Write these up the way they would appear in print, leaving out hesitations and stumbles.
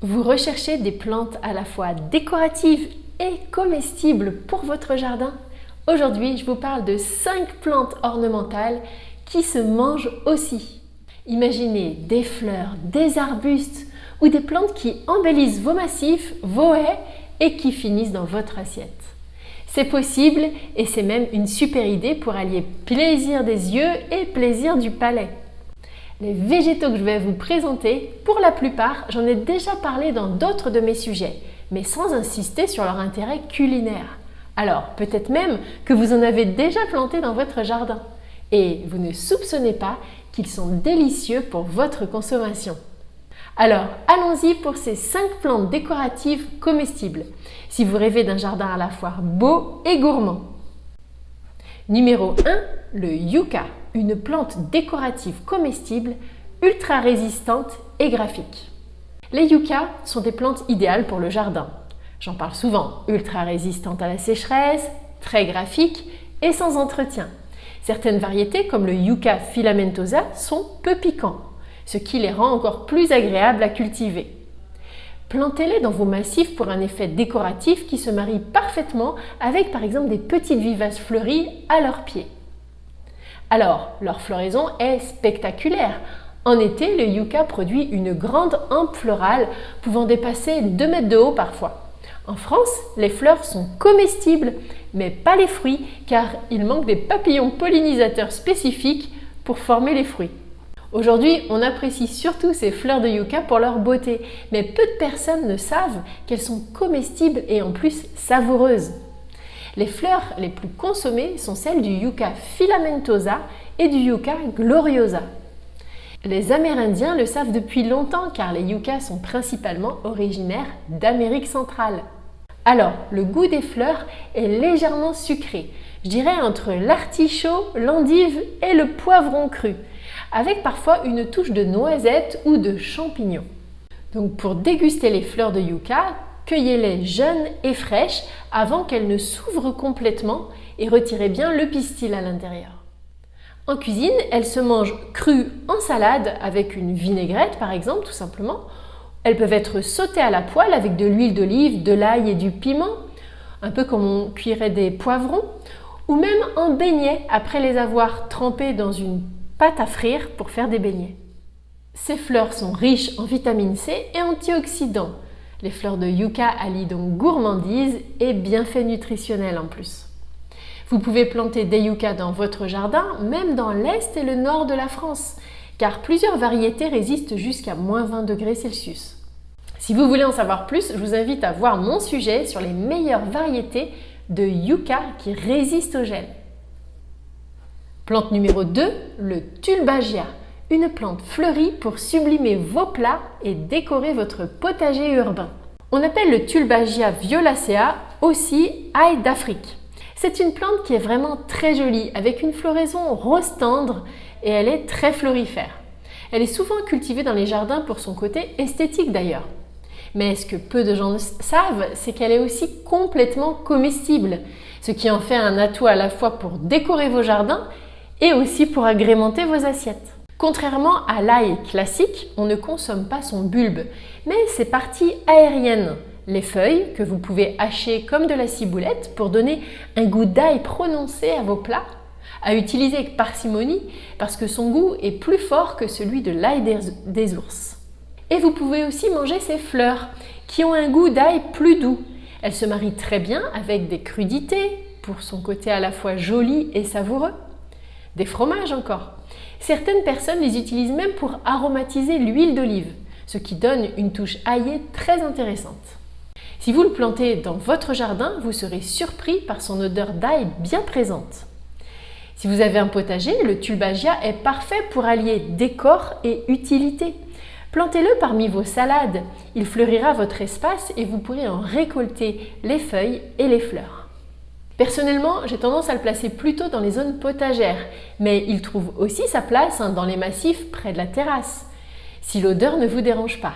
Vous recherchez des plantes à la fois décoratives et comestibles pour votre jardin? Aujourd'hui, je vous parle de 5 plantes ornementales qui se mangent aussi. Imaginez des fleurs, des arbustes ou des plantes qui embellissent vos massifs, vos haies et qui finissent dans votre assiette. C'est possible et c'est même une super idée pour allier plaisir des yeux et plaisir du palais. Les végétaux que je vais vous présenter, pour la plupart, j'en ai déjà parlé dans d'autres de mes sujets, mais sans insister sur leur intérêt culinaire. Alors, peut-être même que vous en avez déjà planté dans votre jardin et vous ne soupçonnez pas qu'ils sont délicieux pour votre consommation. Alors, allons-y pour ces 5 plantes décoratives comestibles, si vous rêvez d'un jardin à la fois beau et gourmand. Numéro 1, le yucca, une plante décorative comestible, ultra résistante et graphique. Les yuccas sont des plantes idéales pour le jardin. J'en parle souvent, ultra résistantes à la sécheresse, très graphiques et sans entretien. Certaines variétés, comme le yucca filamentosa, sont peu piquants, ce qui les rend encore plus agréables à cultiver. Plantez-les dans vos massifs pour un effet décoratif qui se marie parfaitement avec par exemple des petites vivaces fleuries à leurs pieds. Alors, leur floraison est spectaculaire. En été, le yucca produit une grande hampe florale pouvant dépasser 2 mètres de haut parfois. En France, les fleurs sont comestibles, mais pas les fruits car il manque des papillons pollinisateurs spécifiques pour former les fruits. Aujourd'hui, on apprécie surtout ces fleurs de yucca pour leur beauté, mais peu de personnes ne savent qu'elles sont comestibles et en plus savoureuses. Les fleurs les plus consommées sont celles du yucca filamentosa et du yucca gloriosa. Les Amérindiens le savent depuis longtemps car les yuccas sont principalement originaires d'Amérique centrale. Alors, le goût des fleurs est légèrement sucré, je dirais entre l'artichaut, l'endive et le poivron cru, avec parfois une touche de noisette ou de champignons. Donc pour déguster les fleurs de yucca, cueillez-les jeunes et fraîches avant qu'elles ne s'ouvrent complètement et retirez bien le pistil à l'intérieur. En cuisine, elles se mangent crues en salade avec une vinaigrette par exemple tout simplement. Elles peuvent être sautées à la poêle avec de l'huile d'olive, de l'ail et du piment, un peu comme on cuirait des poivrons, ou même en beignets après les avoir trempées dans une pâte à frire pour faire des beignets. Ces fleurs sont riches en vitamine C et antioxydants. Les fleurs de yucca allient donc gourmandise et bienfaits nutritionnels en plus. Vous pouvez planter des yuccas dans votre jardin, même dans l'est et le nord de la France, car plusieurs variétés résistent jusqu'à -20 degrés Celsius. Si vous voulez en savoir plus, je vous invite à voir mon sujet sur les meilleures variétés de yucca qui résistent au gel. Plante numéro 2, le tulbagia, une plante fleurie pour sublimer vos plats et décorer votre potager urbain. On appelle le tulbagia violacea aussi ail d'Afrique. C'est une plante qui est vraiment très jolie, avec une floraison rose tendre et elle est très florifère. Elle est souvent cultivée dans les jardins pour son côté esthétique d'ailleurs. Mais ce que peu de gens savent, c'est qu'elle est aussi complètement comestible, ce qui en fait un atout à la fois pour décorer vos jardins et aussi pour agrémenter vos assiettes. Contrairement à l'ail classique, on ne consomme pas son bulbe, mais ses parties aériennes, les feuilles que vous pouvez hacher comme de la ciboulette pour donner un goût d'ail prononcé à vos plats, à utiliser avec parcimonie parce que son goût est plus fort que celui de l'ail des ours. Et vous pouvez aussi manger ses fleurs qui ont un goût d'ail plus doux. Elles se marient très bien avec des crudités pour son côté à la fois joli et savoureux. Des fromages encore. Certaines personnes les utilisent même pour aromatiser l'huile d'olive, ce qui donne une touche aillée très intéressante. Si vous le plantez dans votre jardin, vous serez surpris par son odeur d'ail bien présente. Si vous avez un potager, le tulbagia est parfait pour allier décor et utilité. Plantez-le parmi vos salades, il fleurira votre espace et vous pourrez en récolter les feuilles et les fleurs. Personnellement, j'ai tendance à le placer plutôt dans les zones potagères, mais il trouve aussi sa place dans les massifs près de la terrasse, si l'odeur ne vous dérange pas.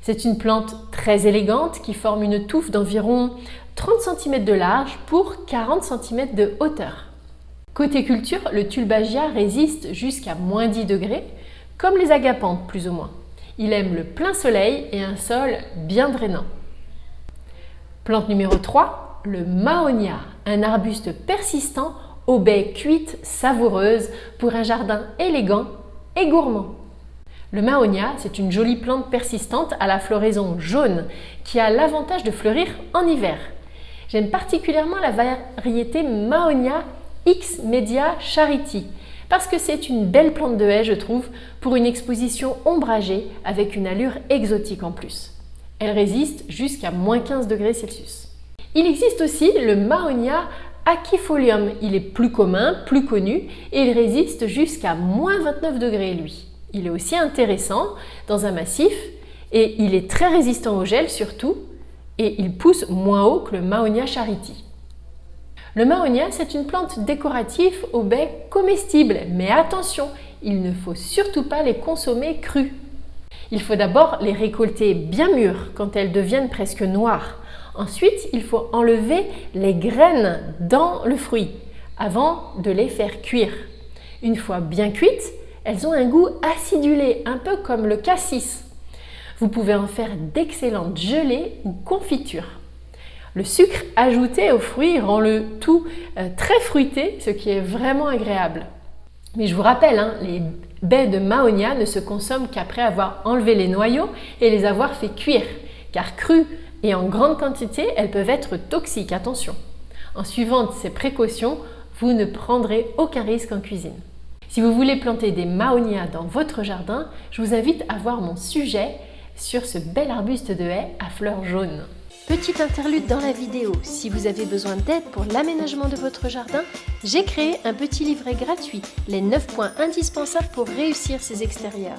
C'est une plante très élégante qui forme une touffe d'environ 30 cm de large pour 40 cm de hauteur. Côté culture, le tulbagia résiste jusqu'à -10 degrés, comme les agapantes plus ou moins. Il aime le plein soleil et un sol bien drainant. Plante numéro 3, le Mahonia, un arbuste persistant aux baies cuites savoureuses pour un jardin élégant et gourmand. Le Mahonia, c'est une jolie plante persistante à la floraison jaune qui a l'avantage de fleurir en hiver. J'aime particulièrement la variété Mahonia X Media Charity parce que c'est une belle plante de haie, je trouve, pour une exposition ombragée avec une allure exotique en plus. Elle résiste jusqu'à -15 degrés Celsius. Il existe aussi le Mahonia Aquifolium. Il est plus commun, plus connu et il résiste jusqu'à -29 degrés lui. Il est aussi intéressant dans un massif et il est très résistant au gel surtout et il pousse moins haut que le Mahonia Charity. Le Mahonia, c'est une plante décorative aux baies comestibles, mais attention, il ne faut surtout pas les consommer crues. Il faut d'abord les récolter bien mûres quand elles deviennent presque noires. Ensuite, il faut enlever les graines dans le fruit avant de les faire cuire. Une fois bien cuites, elles ont un goût acidulé, un peu comme le cassis. Vous pouvez en faire d'excellentes gelées ou confitures. Le sucre ajouté aux fruits rend le tout très fruité, ce qui est vraiment agréable. Mais je vous rappelle, les baies de Mahonia ne se consomment qu'après avoir enlevé les noyaux et les avoir fait cuire, car crues et en grande quantité, elles peuvent être toxiques, attention. En suivant ces précautions, vous ne prendrez aucun risque en cuisine. Si vous voulez planter des Mahonia dans votre jardin, je vous invite à voir mon sujet sur ce bel arbuste de haie à fleurs jaunes. Petite interlude dans la vidéo, si vous avez besoin d'aide pour l'aménagement de votre jardin, j'ai créé un petit livret gratuit, les 9 points indispensables pour réussir ses extérieurs.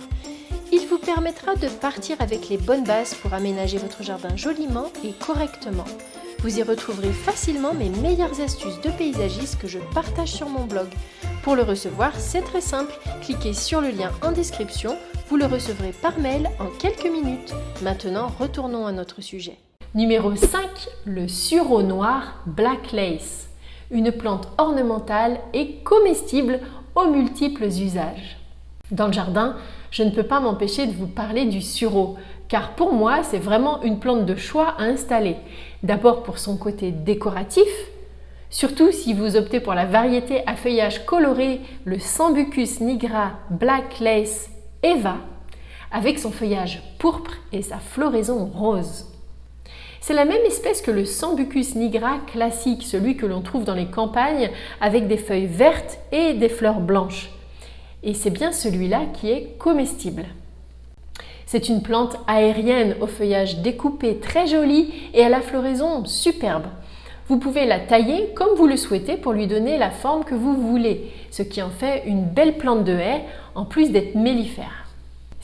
Il vous permettra de partir avec les bonnes bases pour aménager votre jardin joliment et correctement. Vous y retrouverez facilement mes meilleures astuces de paysagiste que je partage sur mon blog. Pour le recevoir, c'est très simple, cliquez sur le lien en description, vous le recevrez par mail en quelques minutes. Maintenant, retournons à notre sujet. Numéro 5, le sureau noir Black Lace, une plante ornementale et comestible aux multiples usages. Dans le jardin, je ne peux pas m'empêcher de vous parler du sureau, car pour moi, c'est vraiment une plante de choix à installer. D'abord pour son côté décoratif, surtout si vous optez pour la variété à feuillage coloré, le Sambucus nigra Black Lace Eva, avec son feuillage pourpre et sa floraison rose. C'est la même espèce que le Sambucus nigra classique, celui que l'on trouve dans les campagnes avec des feuilles vertes et des fleurs blanches. Et c'est bien celui-là qui est comestible. C'est une plante aérienne au feuillage découpé très joli et à la floraison superbe. Vous pouvez la tailler comme vous le souhaitez pour lui donner la forme que vous voulez, ce qui en fait une belle plante de haie en plus d'être mellifère.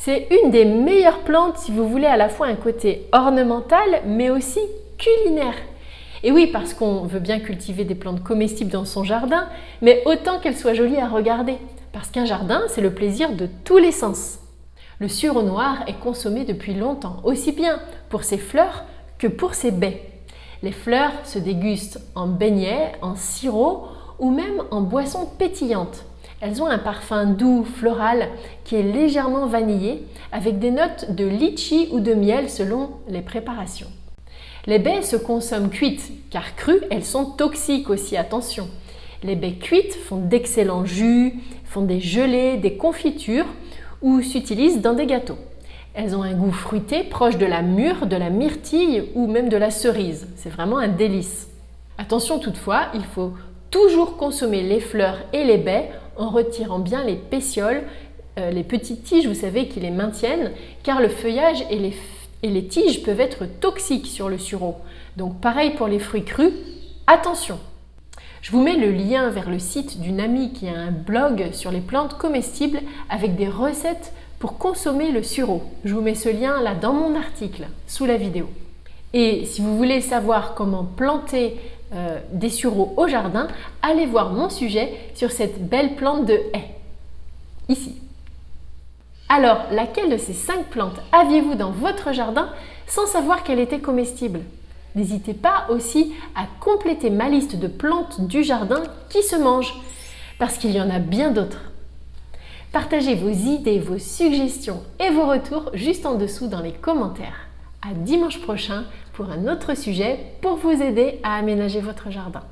C'est une des meilleures plantes si vous voulez à la fois un côté ornemental mais aussi culinaire. Et oui, parce qu'on veut bien cultiver des plantes comestibles dans son jardin, mais autant qu'elles soient jolies à regarder. Parce qu'un jardin, c'est le plaisir de tous les sens. Le sureau noir est consommé depuis longtemps, aussi bien pour ses fleurs que pour ses baies. Les fleurs se dégustent en beignets, en sirop ou même en boissons pétillantes. Elles ont un parfum doux, floral, qui est légèrement vanillé, avec des notes de litchi ou de miel selon les préparations. Les baies se consomment cuites, car crues, elles sont toxiques aussi, attention. Les baies cuites font d'excellents jus, font des gelées, des confitures ou s'utilisent dans des gâteaux. Elles ont un goût fruité proche de la mûre, de la myrtille ou même de la cerise. C'est vraiment un délice. Attention toutefois, il faut toujours consommer les fleurs et les baies en retirant bien les pétioles, les petites tiges, vous savez, qui les maintiennent, car le feuillage et les tiges peuvent être toxiques sur le sureau. Donc pareil pour les fruits crus, attention! Je vous mets le lien vers le site d'une amie qui a un blog sur les plantes comestibles avec des recettes pour consommer le sureau. Je vous mets ce lien là dans mon article, sous la vidéo. Et si vous voulez savoir comment planter des sureaux au jardin, allez voir mon sujet sur cette belle plante de haie, ici. Alors, laquelle de ces 5 plantes aviez-vous dans votre jardin sans savoir qu'elle était comestible? N'hésitez pas aussi à compléter ma liste de plantes du jardin qui se mangent, parce qu'il y en a bien d'autres. Partagez vos idées, vos suggestions et vos retours juste en dessous dans les commentaires. À dimanche prochain pour un autre sujet pour vous aider à aménager votre jardin.